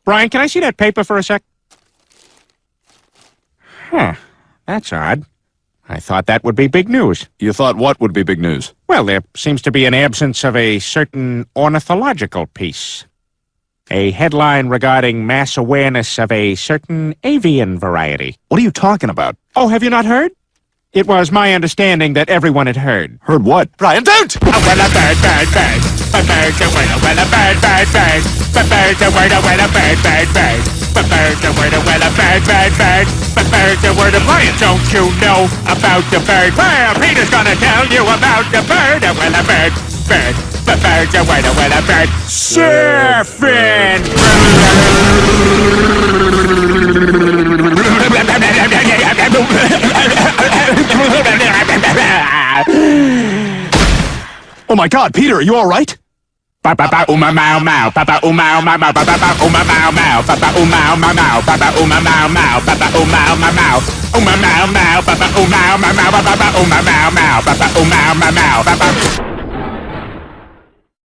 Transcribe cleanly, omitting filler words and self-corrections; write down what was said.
Brian, can I see that paper for a sec? Huh. That's odd. I thought that would be big news. You thought what would be big news? Well, there seems to be an absence of a certain ornithological piece. A headline regarding mass awareness of a certain avian variety. What are you talking about? Oh, have you not heard? It was my understanding that everyone had heard. Heard what? Brian, don't! Oh, well, a bird, bird, bird. A bird's a word, well, a bird, bird, bird. A bird's a word, well, a bird, bird, bird. A bird's a word, well, a bird, bird, bird. A bird's a word, Brian, don't you know about the bird? Well, Peter's gonna tell you about the bird. Well, a bird, bird. A bird's a word, well, a bird. Surfing! Oh my God, Peter, are you all right? Papa uma mau mau, Papa uma mau mau, Papa uma mau mau, Papa uma mau mau, Papa uma mau mau, Papa uma mau mau, uma mau mau, Papa uma mau mau, Papa uma mau mau, Papa uma mau mau, Papa.